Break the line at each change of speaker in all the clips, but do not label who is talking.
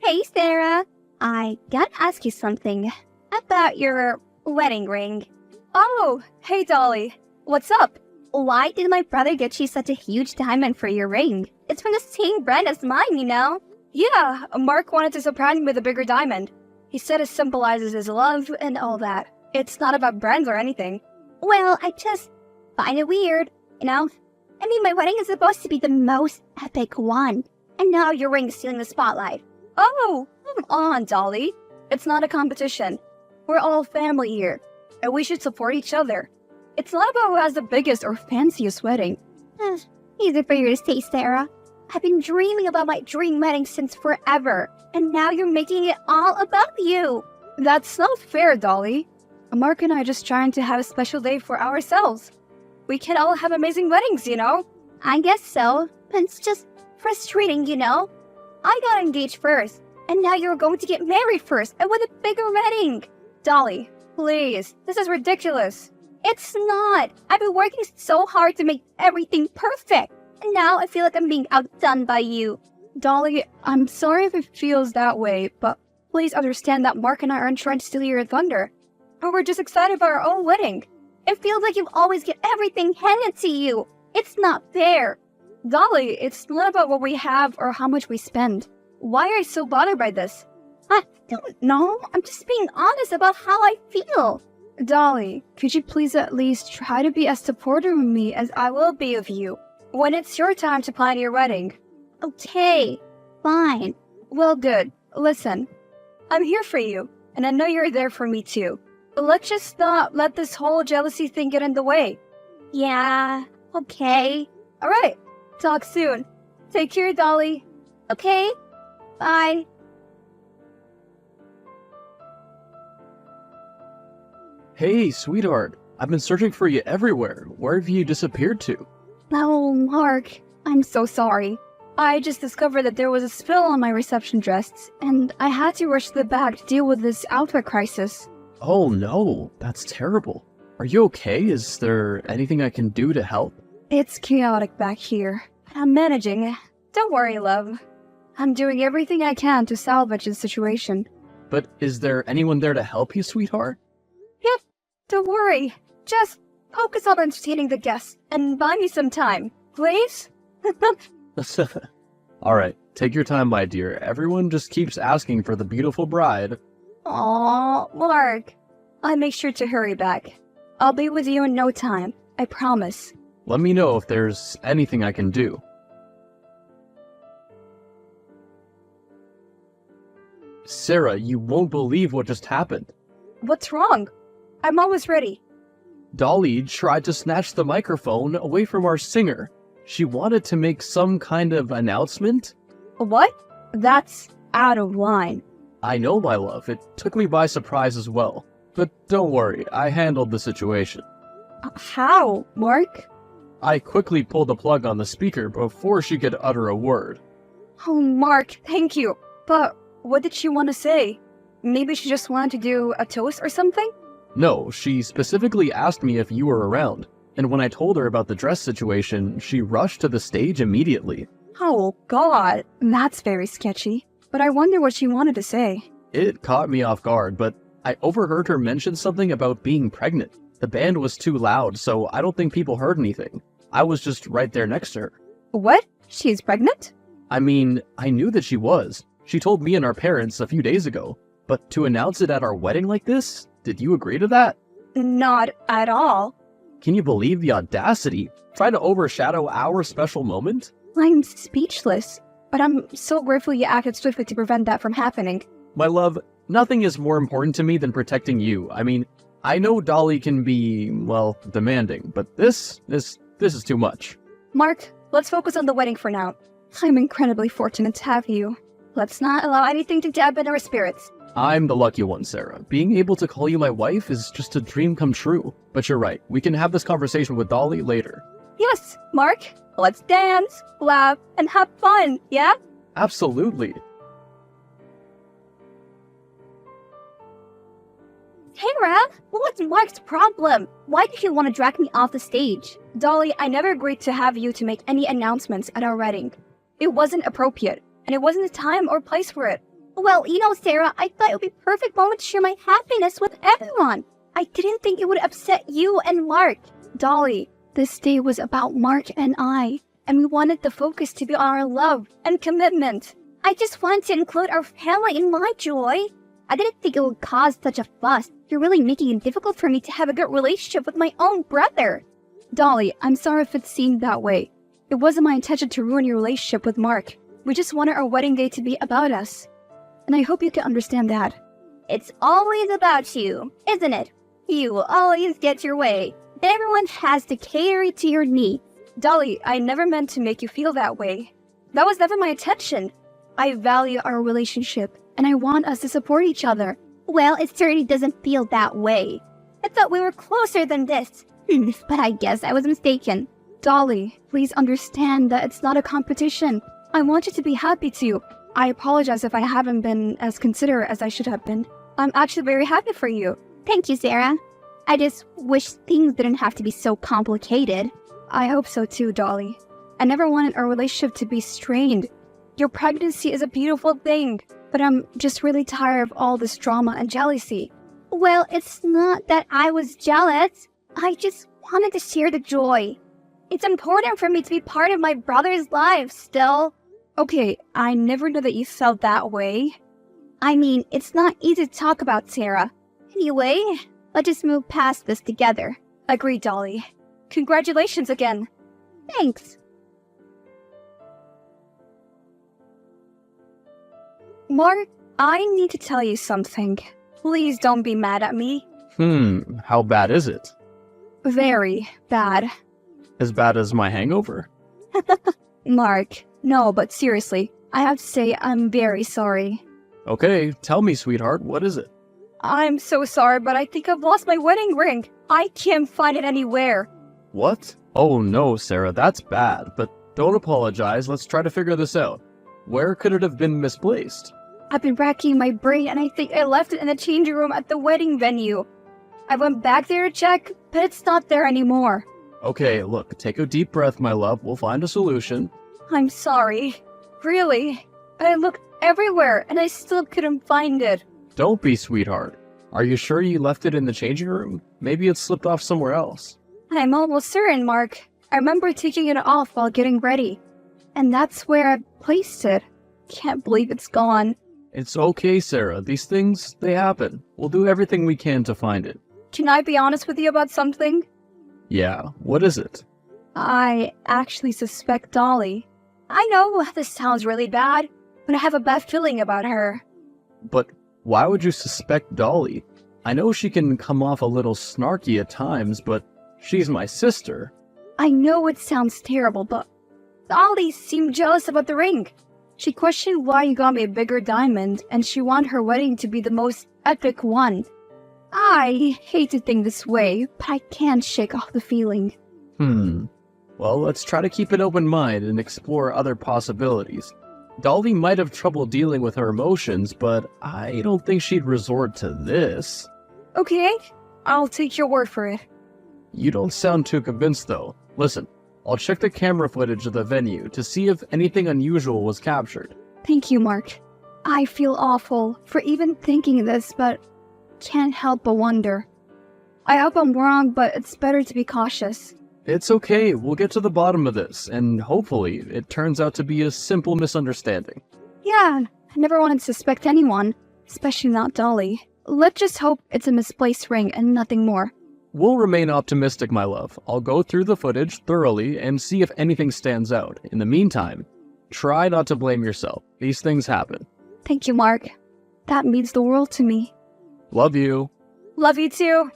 Hey, Sarah. I gotta ask you something about your wedding ring.
Oh, hey Dolly. What's up?
Why did my brother get you such a huge diamond for your ring? It's from the same brand as mine, you know?
Yeah, Mark wanted to surprise me with a bigger diamond. He said it symbolizes his love and all that. It's not about brands or anything.
Well, I just find it weird, you know? I mean, my wedding is supposed to be the most epic one, and now your ring is stealing the spotlight.
Oh, come on, Dolly. It's not a competition. We're all family here, and we should support each other. It's not about who has the biggest or fanciest wedding.
Easy for you to say, Sarah. I've been dreaming about my dream wedding since forever, and now you're making it all about you.
That's not fair, Dolly. Mark and I are just trying to have a special day for ourselves. We can all have amazing weddings, you know?
I guess so, but it's just frustrating, you know? I got engaged first, and now you're going to get married first, and with a bigger wedding.
Dolly, please, this is ridiculous.
It's not. I've been working so hard to make everything perfect, and now I feel like I'm being outdone by you.
Dolly, I'm sorry if it feels that way, but please understand that Mark and I aren't trying to steal your thunder. But we're just excited about our own wedding.
It feels like you always get everything handed to you. It's not fair.
Dolly, it's not about what we have or how much we spend. Why are you so bothered by this?
I don't know. I'm just being honest about how I feel.
Dolly, could you please at least try to be as supportive of me as I will be of you when it's your time to plan your wedding?
Okay, fine.
Well, good. Listen, I'm here for you, and I know you're there for me too. But let's just not let this whole jealousy thing get in the way.
Yeah, okay.
Alright, talk soon. Take care, Dolly.
Okay, bye.
Hey, sweetheart. I've been searching for you everywhere. Where have you disappeared to?
Oh, Mark, I'm so sorry. I just discovered that there was a spill on my reception dress, and I had to rush to the back to deal with this outfit crisis.
Oh no, that's terrible. Are you okay? Is there anything I can do to help?
It's chaotic back here. I'm managing. Don't worry, love. I'm doing everything I can to salvage the situation.
But is there anyone there to help you, sweetheart?
Yep, don't worry. Just focus on entertaining the guests and buy me some time, please?
Alright, take your time, my dear. Everyone just keeps asking for the beautiful bride.
Aw, Mark. I'll make sure to hurry back. I'll be with you in no time, I promise.
Let me know if there's anything I can do. Sarah, you won't believe what just happened.
What's wrong? I'm always ready.
Dolly tried to snatch the microphone away from our singer. She wanted to make some kind of announcement.
What? That's out of line.
I know, my love. It took me by surprise as well. But don't worry, I handled the situation.
How, Mark?
I quickly pulled the plug on the speaker before she could utter a word.
Oh, Mark, thank you. But what did she want to say? Maybe she just wanted to do a toast or something?
No, she specifically asked me if you were around. And when I told her about the dress situation, she rushed to the stage immediately.
Oh, God. That's very sketchy. But I wonder what she wanted to say.
It caught me off guard, but I overheard her mention something about being pregnant. The band was too loud, so I don't think people heard anything. I was just right there next to her.
What? She's pregnant?
I mean, I knew that she was. She told me and our parents a few days ago. But to announce it at our wedding like this, did you agree to that?
Not at all.
Can you believe the audacity? Trying to overshadow our special moment?
I'm speechless. But I'm so grateful you acted swiftly to prevent that from happening.
My love, nothing is more important to me than protecting you. I mean, I know Dolly can be, well, demanding, but this is too much.
Mark, let's focus on the wedding for now. I'm incredibly fortunate to have you. Let's not allow anything to dampen our spirits.
I'm the lucky one, Sarah. Being able to call you my wife is just a dream come true. But you're right, we can have this conversation with Dolly later.
Yes, Mark. Let's dance, laugh, and have fun, yeah?
Absolutely.
Tara, what's Mark's problem? Why did he want to drag me off the stage?
Dolly, I never agreed to have you to make any announcements at our wedding. It wasn't appropriate, and it wasn't the time or place for it.
Well, Sarah, I thought it would be a perfect moment to share my happiness with everyone. I didn't think it would upset you and Mark.
Dolly, this day was about Mark and I, and we wanted the focus to be on our love and commitment.
I just wanted to include our family in my joy. I didn't think it would cause such a fuss. You're really making it difficult for me to have a good relationship with my own brother.
Dolly, I'm sorry if it seemed that way. It wasn't my intention to ruin your relationship with Mark. We just wanted our wedding day to be about us. And I hope you can understand that.
It's always about you, isn't it? You will always get your way. Everyone has to cater to your needs.
Dolly, I never meant to make you feel that way. That was never my intention. I value our relationship, and I want us to support each other.
Well, it certainly doesn't feel that way. I thought we were closer than this. But I guess I was mistaken.
Dolly, please understand that it's not a competition. I want you to be happy too. I apologize if I haven't been as considerate as I should have been. I'm actually very happy for you.
Thank you, Sarah. I just wish things didn't have to be so complicated.
I hope so too, Dolly. I never wanted our relationship to be strained. Your pregnancy is a beautiful thing, but I'm just really tired of all this drama and jealousy.
Well, it's not that I was jealous. I just wanted to share the joy. It's important for me to be part of my brother's life still.
Okay, I never knew that you felt that way.
I mean, it's not easy to talk about, Sarah. Anyway, let's just move past this together.
Agreed, Dolly. Congratulations again.
Thanks.
Mark, I need to tell you something. Please don't be mad at me.
How bad is it?
Very bad.
As bad as my hangover?
Mark, no, but seriously, I have to say I'm very sorry.
Okay, tell me, sweetheart, what is it?
I'm so sorry, but I think I've lost my wedding ring. I can't find it anywhere.
What? Oh no, Sarah, that's bad, but don't apologize, let's try to figure this out. Where could it have been misplaced?
I've been racking my brain and I think I left it in the changing room at the wedding venue. I went back there to check, but it's not there anymore.
Okay, look, take a deep breath, my love, we'll find a solution.
I'm sorry. Really. I looked everywhere and I still couldn't find it.
Don't be, sweetheart. Are you sure you left it in the changing room? Maybe it slipped off somewhere else.
I'm almost certain, Mark. I remember taking it off while getting ready. And that's where I placed it. Can't believe it's gone.
It's okay, Sarah. These things, they happen. We'll do everything we can to find it.
Can I be honest with you about something?
Yeah, what is it?
I actually suspect Dolly. I know this sounds really bad, but I have a bad feeling about her.
But why would you suspect Dolly? I know she can come off a little snarky at times, but she's my sister.
I know it sounds terrible, but Dolly seemed jealous about the ring. She questioned why you got me a bigger diamond, and she wanted her wedding to be the most epic one. I hate to think this way, but I can't shake off the feeling.
Well, let's try to keep an open mind and explore other possibilities. Dolly might have trouble dealing with her emotions, but I don't think she'd resort to this.
Okay, I'll take your word for it.
You don't sound too convinced, though. Listen, I'll check the camera footage of the venue to see if anything unusual was captured.
Thank you, Mark. I feel awful for even thinking this, but can't help but wonder. I hope I'm wrong, but it's better to be cautious.
It's okay, we'll get to the bottom of this, and hopefully it turns out to be a simple misunderstanding.
Yeah, I never wanted to suspect anyone, especially not Dolly. Let's just hope it's a misplaced ring and nothing more.
We'll remain optimistic, my love. I'll go through the footage thoroughly and see if anything stands out. In the meantime, try not to blame yourself. These things happen.
Thank you, Mark. That means the world to me.
Love you.
Love you too.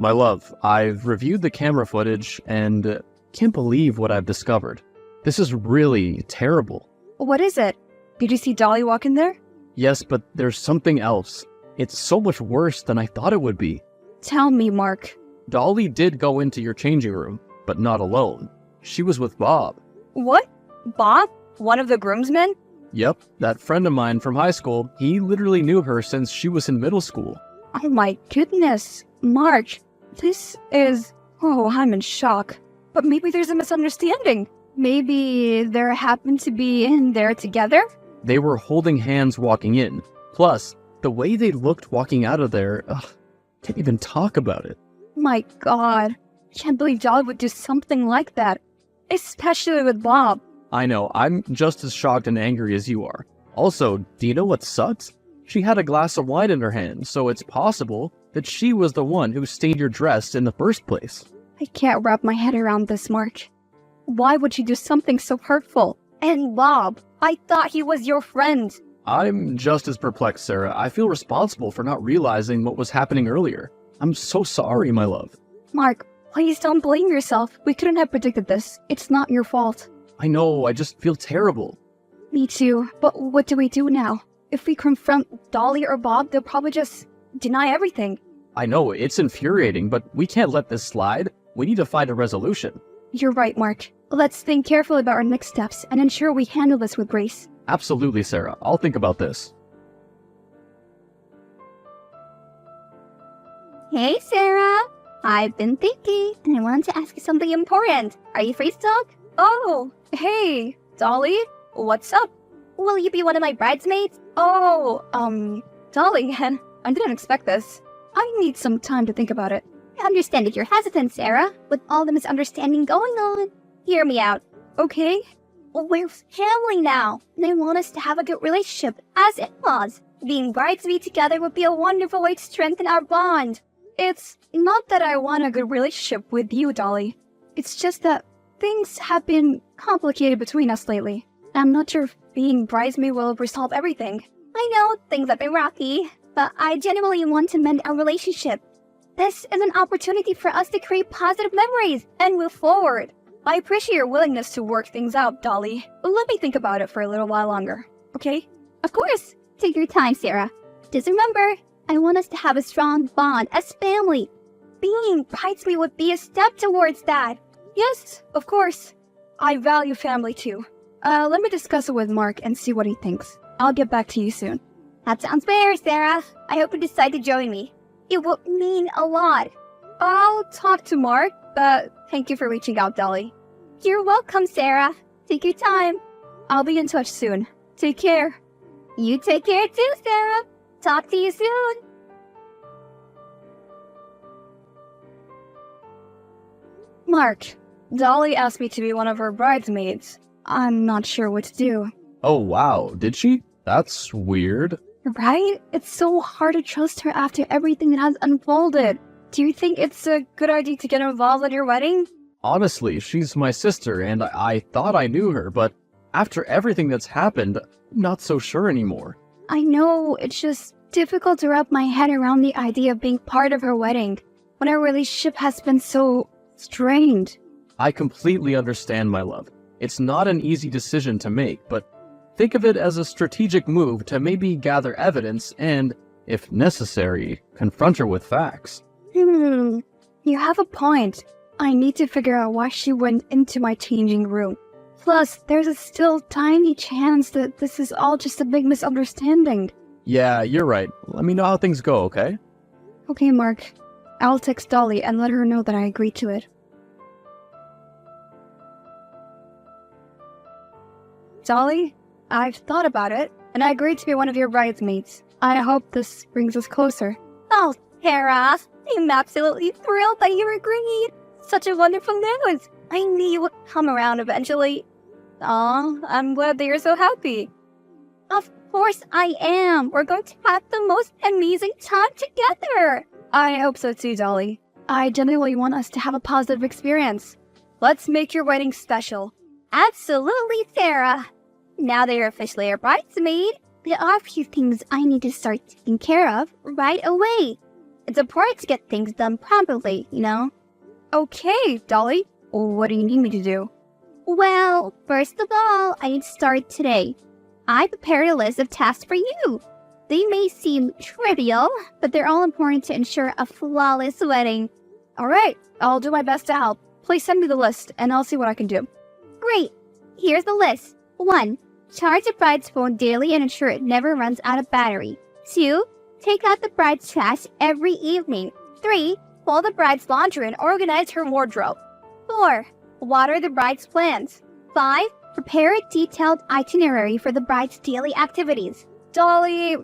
My love, I've reviewed the camera footage and can't believe what I've discovered. This is really terrible.
What is it? Did you see Dolly walk in there?
Yes, but there's something else. It's so much worse than I thought it would be.
Tell me, Mark.
Dolly did go into your changing room, but not alone. She was with Bob.
What? Bob? One of the groomsmen?
Yep, that friend of mine from high school. He literally knew her since she was in middle school.
Oh my goodness. Mark, this is... Oh, I'm in shock. But maybe there's a misunderstanding. Maybe they happened to be in there together?
They were holding hands walking in. Plus, the way they looked walking out of there, can't even talk about it.
My god. Can't believe Dolly would do something like that. Especially with Bob.
I know, I'm just as shocked and angry as you are. Also, do you know what sucks? She had a glass of wine in her hand, so it's possible that she was the one who stained your dress in the first place.
I can't wrap my head around this, Mark. Why would she do something so hurtful? And Bob, I thought he was your friend.
I'm just as perplexed, Sarah. I feel responsible for not realizing what was happening earlier. I'm so sorry, my love.
Mark, please don't blame yourself. We couldn't have predicted this. It's not your fault.
I know, I just feel terrible.
Me too, but what do we do now? If we confront Dolly or Bob, they'll probably just deny everything.
I know, it's infuriating, but we can't let this slide. We need to find a resolution.
You're right, Mark. Let's think carefully about our next steps and ensure we handle this with grace.
Absolutely, Sarah. I'll think about this.
Hey, Sarah. I've been thinking, and I wanted to ask you something important. Are you free to talk?
Oh, hey, Dolly, what's up?
Will you be one of my bridesmaids?
Oh, Dolly, I didn't expect this. I need some time to think about it.
I understand that you're hesitant, Sarah, with all the misunderstanding going on. Hear me out.
Okay.
We're family now, and I want us to have a good relationship as in-laws. Being bridesmaids together would be a wonderful way to strengthen our bond.
It's not that I want a good relationship with you, Dolly. It's just that things have been complicated between us lately. I'm not sure if being bridesmaid will resolve everything.
I know things have been rocky, but I genuinely want to mend our relationship. This is an opportunity for us to create positive memories and move forward.
I appreciate your willingness to work things out, Dolly. Let me think about it for a little while longer, okay?
Of course. Take your time, Sarah. Just remember, I want us to have a strong bond as family. Being bridesmaid would be a step towards that.
Yes, of course. I value family too. Let me discuss it with Mark and see what he thinks. I'll get back to you soon.
That sounds fair, Sarah. I hope you decide to join me. It will mean a lot.
I'll talk to Mark, but thank you for reaching out, Dolly.
You're welcome, Sarah. Take your time.
I'll be in touch soon. Take care.
You take care too, Sarah. Talk to you soon.
Mark, Dolly asked me to be one of her bridesmaids. I'm not sure what to do.
Oh wow, did she? That's weird.
Right? It's so hard to trust her after everything that has unfolded. Do you think it's a good idea to get involved in your wedding?
Honestly, she's my sister, and I thought I knew her, but after everything that's happened, I'm not so sure anymore.
I know, it's just difficult to wrap my head around the idea of being part of her wedding, when our relationship has been so strained.
I completely understand, my love. It's not an easy decision to make, but think of it as a strategic move to maybe gather evidence and, if necessary, confront her with facts.
You have a point. I need to figure out why she went into my changing room. Plus, there's a still tiny chance that this is all just a big misunderstanding.
Yeah, you're right. Let me know how things go, okay?
Okay, Mark. I'll text Dolly and let her know that I agreed to it. Dolly, I've thought about it, and I agreed to be one of your bridesmaids. I hope this brings us closer.
Oh, Sarah, I'm absolutely thrilled that you agreed. Such a wonderful news. I knew you would come around eventually.
Aw, I'm glad that you're so happy.
Of course I am. We're going to have the most amazing time together.
I hope so too, Dolly. I genuinely want us to have a positive experience. Let's make your wedding special.
Absolutely, Sarah. Now that you're officially a bridesmaid, there are a few things I need to start taking care of right away. It's important to get things done properly, you know?
Okay, Dolly. What do you need me to do?
Well, first of all, I need to start today. I prepared a list of tasks for you. They may seem trivial, but they're all important to ensure a flawless wedding.
Alright, I'll do my best to help. Please send me the list, and I'll see what I can do.
Great. Here's the list. 1. Charge the bride's phone daily and ensure it never runs out of battery. 2. Take out the bride's trash every evening. 3. Fold the bride's laundry and organize her wardrobe. 4. Water the bride's plants. 5. Prepare a detailed itinerary for the bride's daily activities.
Dolly,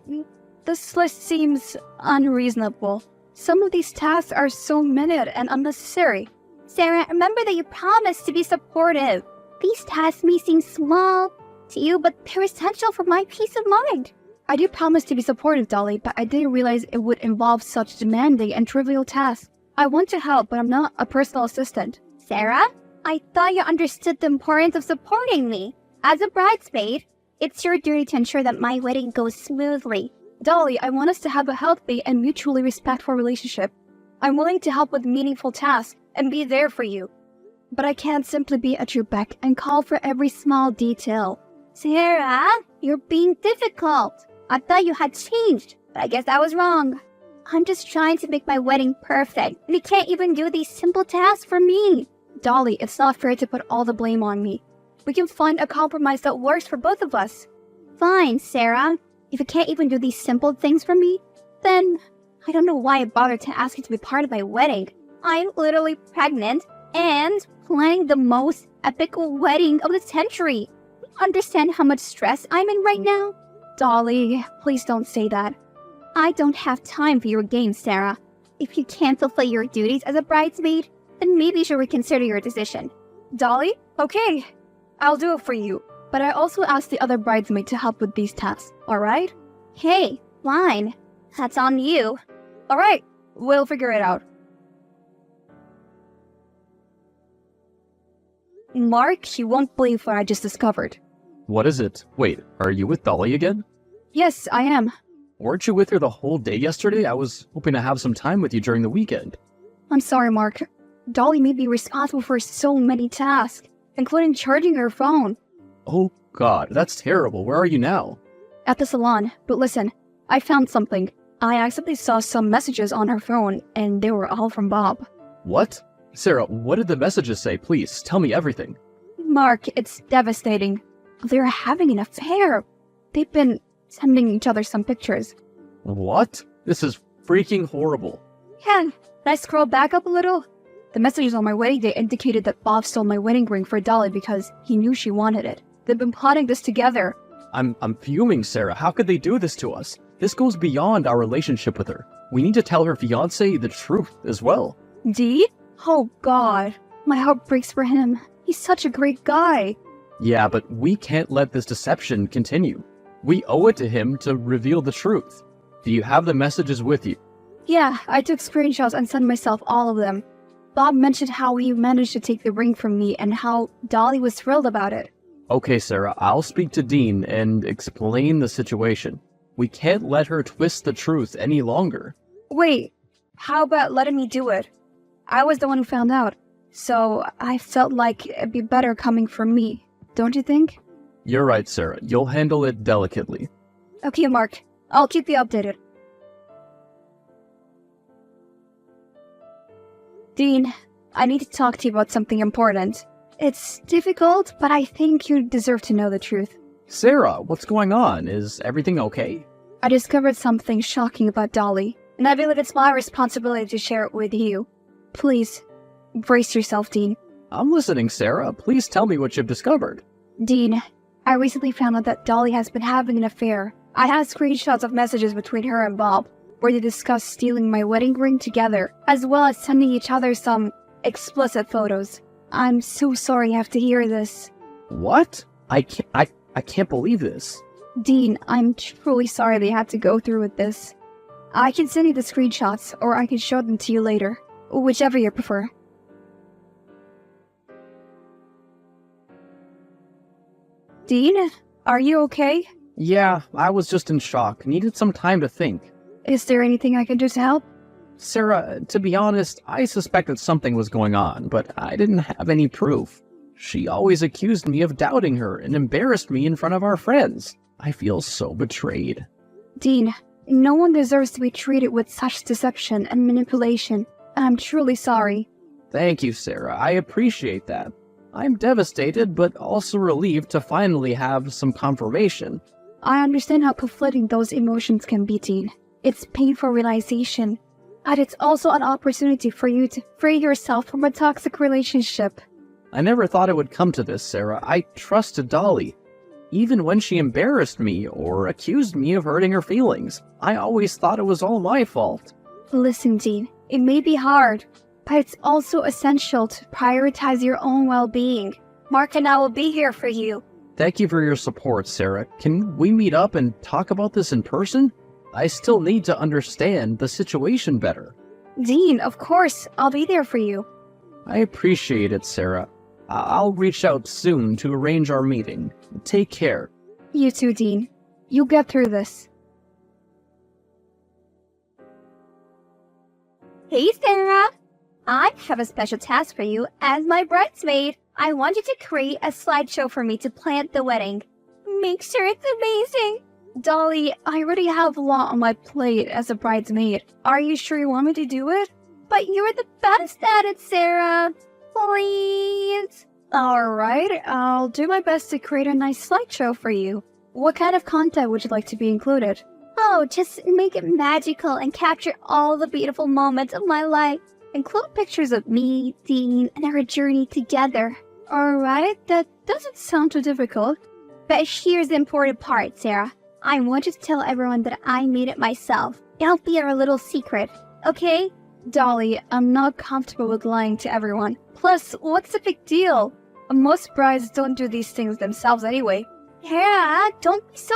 this list seems unreasonable. Some of these tasks are so minute and unnecessary.
Sarah, remember that you promised to be supportive. These tasks may seem small to you, but they're essential for my peace of mind.
I do promise to be supportive, Dolly, but I didn't realize it would involve such demanding and trivial tasks. I want to help, but I'm not a personal assistant.
Sarah, I thought you understood the importance of supporting me. As a bridesmaid, it's your duty to ensure that my wedding goes smoothly.
Dolly, I want us to have a healthy and mutually respectful relationship. I'm willing to help with meaningful tasks and be there for you. But I can't simply be at your beck and call for every small detail.
Sarah, you're being difficult. I thought you had changed, but I guess I was wrong. I'm just trying to make my wedding perfect, and you can't even do these simple tasks for me.
Dolly, it's not fair to put all the blame on me. We can find a compromise that works for both of us.
Fine, Sarah. If you can't even do these simple things for me, then I don't know why I bothered to ask you to be part of my wedding. I'm literally pregnant and planning the most epic wedding of the century. Understand how much stress I'm in right now?
Dolly, please don't say that.
I don't have time for your games, Sarah. If you can't fulfill your duties as a bridesmaid, then maybe you should reconsider your decision.
Dolly? Okay, I'll do it for you. But I also asked the other bridesmaid to help with these tasks, alright?
Hey, fine. That's on you.
Alright, we'll figure it out. Mark, you won't believe what I just discovered.
What is it? Wait, are you with Dolly again?
Yes, I am.
Weren't you with her the whole day yesterday? I was hoping to have some time with you during the weekend.
I'm sorry, Mark. Dolly may be responsible for so many tasks, including charging her phone.
Oh god, that's terrible. Where are you now?
At the salon, but listen, I found something. I accidentally saw some messages on her phone, and they were all from Bob.
What? Sarah, what did the messages say? Please, tell me everything.
Mark, it's devastating. They're having an affair. They've been sending each other some pictures.
What? This is freaking horrible.
Can I scroll back up a little? The messages on my wedding day indicated that Bob stole my wedding ring for Dolly because he knew she wanted it. They've been plotting this together.
I'm fuming, Sarah. How could they do this to us? This goes beyond our relationship with her. We need to tell her fiancé the truth as well.
Dee? Oh god. My heart breaks for him. He's such a great guy.
Yeah, but we can't let this deception continue. We owe it to him to reveal the truth. Do you have the messages with you?
Yeah, I took screenshots and sent myself all of them. Bob mentioned how he managed to take the ring from me and how Dolly was thrilled about it.
Okay, Sarah, I'll speak to Dean and explain the situation. We can't let her twist the truth any longer.
Wait, how about letting me do it? I was the one who found out, so I felt like it'd be better coming from me. Don't you think?
You're right, Sarah. You'll handle it delicately.
Okay, Mark. I'll keep you updated. Dean, I need to talk to you about something important. It's difficult, but I think you deserve to know the truth.
Sarah, what's going on? Is everything okay?
I discovered something shocking about Dolly, and I believe it's my responsibility to share it with you. Please, brace yourself, Dean.
I'm listening, Sarah. Please tell me what you've discovered.
Dean, I recently found out that Dolly has been having an affair. I have screenshots of messages between her and Bob, where they discuss stealing my wedding ring together, as well as sending each other some explicit photos. I'm so sorry you have to hear this.
What? I can't believe this.
Dean, I'm truly sorry they had to go through with this. I can send you the screenshots, or I can show them to you later. Whichever you prefer. Dean, are you okay?
Yeah, I was just in shock. Needed some time to think.
Is there anything I can do to help?
Sarah, to be honest, I suspected something was going on, but I didn't have any proof. She always accused me of doubting her and embarrassed me in front of our friends. I feel so betrayed.
Dean, no one deserves to be treated with such deception and manipulation. I'm truly sorry.
Thank you, Sarah. I appreciate that. I'm devastated, but also relieved to finally have some confirmation.
I understand how conflicting those emotions can be, Dean. It's painful realization, but it's also an opportunity for you to free yourself from a toxic relationship.
I never thought it would come to this, Sarah. I trusted Dolly. Even when she embarrassed me or accused me of hurting her feelings, I always thought it was all my fault.
Listen, Dean, it may be hard, but it's also essential to prioritize your own well-being. Mark and I will be here for you.
Thank you for your support, Sarah. Can we meet up and talk about this in person? I still need to understand the situation better.
Dean, of course, I'll be there for you.
I appreciate it, Sarah. I'll reach out soon to arrange our meeting. Take care.
You too, Dean. You'll get through this.
Hey, Sarah! I have a special task for you as my bridesmaid. I want you to create a slideshow for me to plan at the wedding. Make sure it's amazing.
Dolly, I already have a lot on my plate as a bridesmaid. Are you sure you want me to do it?
But you're the best at it, Sarah. Please.
Alright, I'll do my best to create a nice slideshow for you. What kind of content would you like to be included?
Oh, just make it magical and capture all the beautiful moments of my life. Include pictures of me, Dean, and our journey together.
Alright, that doesn't sound too difficult.
But here's the important part, Sarah. I want you to tell everyone that I made it myself. It'll be our little secret, okay?
Dolly, I'm not comfortable with lying to everyone. Plus, what's the big deal? Most brides don't do these things themselves anyway.
Sarah, don't be so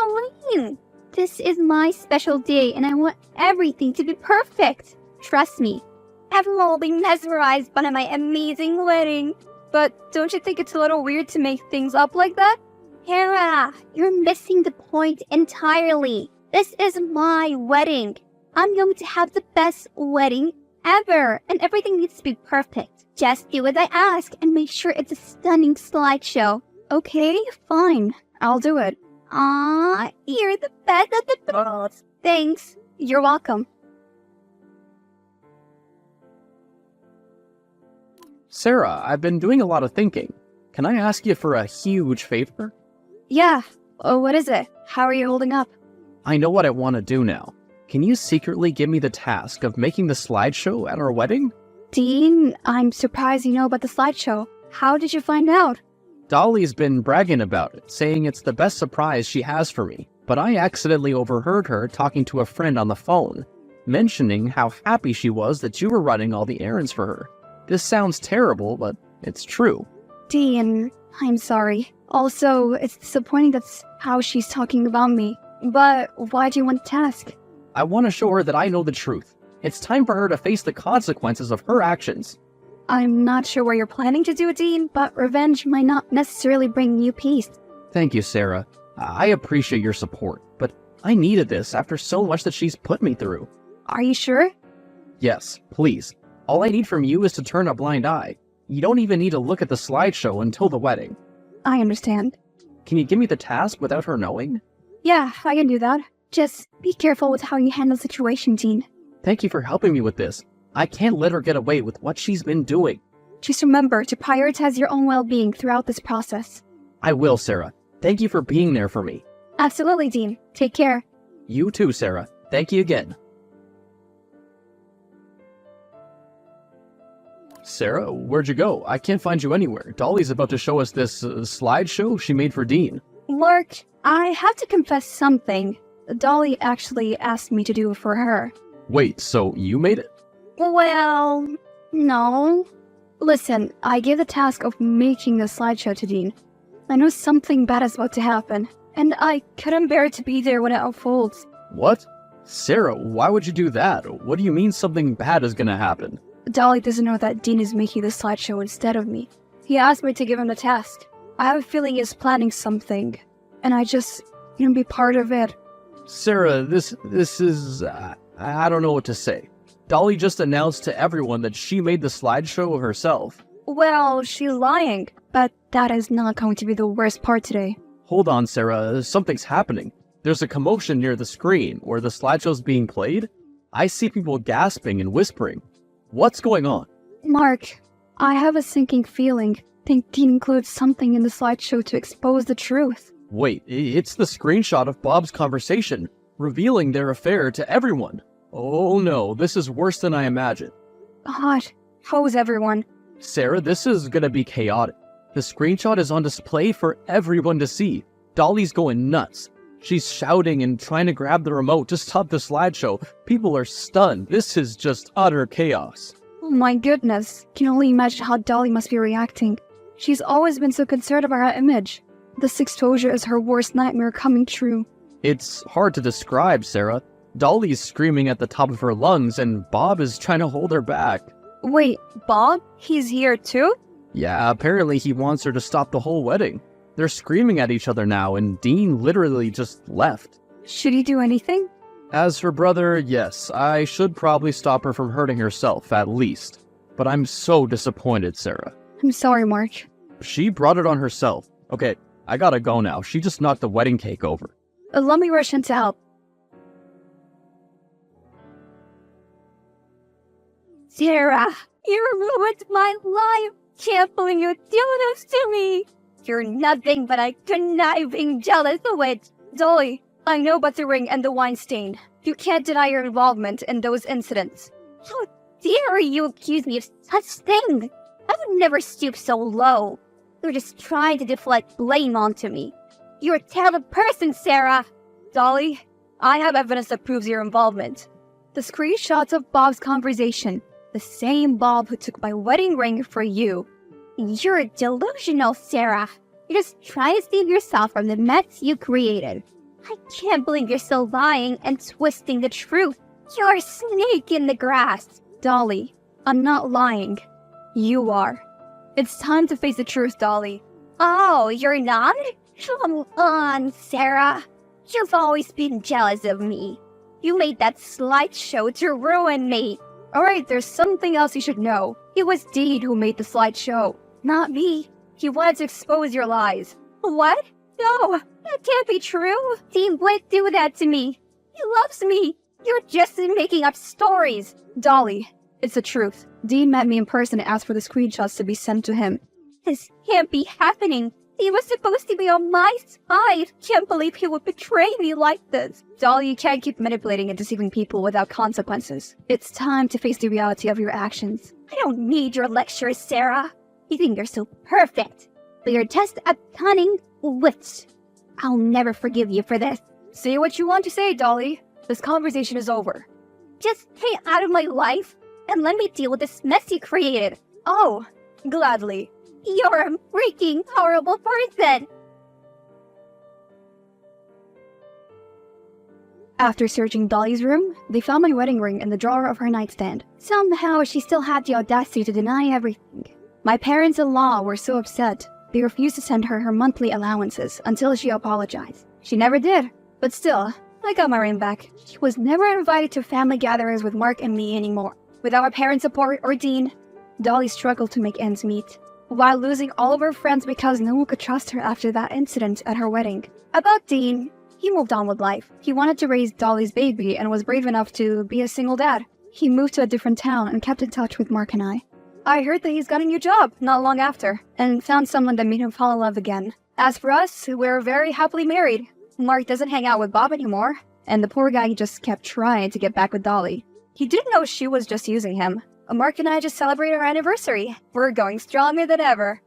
mean. This is my special day and I want everything to be perfect. Trust me. Everyone will be mesmerized by my amazing wedding.
But don't you think it's a little weird to make things up like that?
Sarah, you're missing the point entirely. This is my wedding. I'm going to have the best wedding ever, and everything needs to be perfect. Just do as I ask and make sure it's a stunning slideshow.
Okay, fine. I'll do it.
Aw, you're the best at the best. Thanks.
You're welcome.
Sarah, I've been doing a lot of thinking. Can I ask you for a huge favor?
Yeah. Oh, what is it? How are you holding up?
I know what I want to do now. Can you secretly give me the task of making the slideshow at our wedding?
Dean, I'm surprised you know about the slideshow. How did you find out?
Dolly's been bragging about it, saying it's the best surprise she has for me. But I accidentally overheard her talking to a friend on the phone, mentioning how happy she was that you were running all the errands for her. This sounds terrible, but it's true.
Dean, I'm sorry. Also, it's disappointing that's how she's talking about me. But why do you want the task?
I want to show her that I know the truth. It's time for her to face the consequences of her actions.
I'm not sure what you're planning to do, Dean, but revenge might not necessarily bring you peace.
Thank you, Sarah. I appreciate your support, but I needed this after so much that she's put me through.
Are you sure?
Yes, please. All I need from you is to turn a blind eye. You don't even need to look at the slideshow until the wedding.
I understand.
Can you give me the task without her knowing?
Yeah, I can do that. Just be careful with how you handle the situation, Dean.
Thank you for helping me with this. I can't let her get away with what she's been doing.
Just remember to prioritize your own well-being throughout this process.
I will, Sarah. Thank you for being there for me.
Absolutely, Dean. Take care.
You too, Sarah. Thank you again. Sarah, where'd you go? I can't find you anywhere. Dolly's about to show us this slideshow she made for Dean.
Mark, I have to confess something. Dolly actually asked me to do it for her.
Wait, so you made it?
Well, no. Listen, I gave the task of making the slideshow to Dean. I know something bad is about to happen, and I couldn't bear it to be there when it unfolds.
What? Sarah, why would you do that? What do you mean something bad is gonna happen?
Dolly doesn't know that Dean is making the slideshow instead of me. He asked me to give him the task. I have a feeling he's planning something, and I just want to be part of it.
Sarah, this is... I don't know what to say. Dolly just announced to everyone that she made the slideshow herself.
Well, she's lying, but that is not going to be the worst part today.
Hold on, Sarah. Something's happening. There's a commotion near the screen where the slideshow's being played. I see people gasping and whispering. What's going on?
Mark, I have a sinking feeling. Think Dean includes something in the slideshow to expose the truth.
Wait, it's the screenshot of Bob's conversation, revealing their affair to everyone. Oh no, this is worse than I imagined.
God, how is everyone?
Sarah, this is gonna be chaotic. The screenshot is on display for everyone to see. Dolly's going nuts. She's shouting and trying to grab the remote to stop the slideshow. People are stunned. This is just utter chaos.
Oh my goodness. Can only imagine how Dolly must be reacting. She's always been so concerned about her image. This exposure is her worst nightmare coming true.
It's hard to describe, Sarah. Dolly's screaming at the top of her lungs, and Bob is trying to hold her back.
Wait, Bob? He's here too?
Yeah, apparently he wants her to stop the whole wedding. They're screaming at each other now, and Dean literally just left.
Should he do anything?
As her brother, yes, I should probably stop her from hurting herself, at least. But I'm so disappointed, Sarah.
I'm sorry, Mark.
She brought it on herself. Okay, I gotta go now. She just knocked the wedding cake over.
Let me rush in to help.
Sarah, you ruined my life. Can't believe you do this to me. You're nothing but a conniving, jealous witch.
Dolly, I know about the ring and the wine stain. You can't deny your involvement in those incidents.
How dare you accuse me of such things? I would never stoop so low. You're just trying to deflect blame onto me. You're a terrible person, Sarah.
Dolly, I have evidence that proves your involvement. The screenshots of Bob's conversation. The same Bob who took my wedding ring for you.
You're delusional, Sarah. You're just trying to save yourself from the mess you created. I can't believe you're still lying and twisting the truth. You're a snake in the grass.
Dolly, I'm not lying. You are. It's time to face the truth, Dolly.
Oh, you're not? Come on, Sarah. You've always been jealous of me. You made that slideshow to ruin me.
Alright, there's something else you should know. It was Dean who made the slideshow, not me. He wanted to expose your lies.
What? No, that can't be true. Dean wouldn't do that to me. He loves me. You're just making up stories.
Dolly, it's the truth. Dean met me in person and asked for the screenshots to be sent to him.
This can't be happening. He was supposed to be on my side. Can't believe he would betray me like this.
Dolly, you can't keep manipulating and deceiving people without consequences. It's time to face the reality of your actions.
I don't need your lectures, Sarah. You think you're so perfect, but you're just a cunning witch. I'll never forgive you for this.
Say what you want to say, Dolly. This conversation is over.
Just stay out of my life and let me deal with this mess you created.
Oh, gladly.
You're a freaking horrible person.
After searching Dolly's room, they found my wedding ring in the drawer of her nightstand. Somehow, she still had the audacity to deny everything. My parents-in-law were so upset, they refused to send her monthly allowances until she apologized. She never did, but still, I got my ring back. She was never invited to family gatherings with Mark and me anymore. Without our parents' support or Dean, Dolly struggled to make ends meet, while losing all of her friends because no one could trust her after that incident at her wedding. About Dean, he moved on with life. He wanted to raise Dolly's baby and was brave enough to be a single dad. He moved to a different town and kept in touch with Mark and I. I heard that he's got a new job not long after, and found someone that made him fall in love again. As for us, we're very happily married. Mark doesn't hang out with Bob anymore, and the poor guy just kept trying to get back with Dolly. He didn't know she was just using him. Mark and I just celebrated our anniversary. We're going stronger than ever.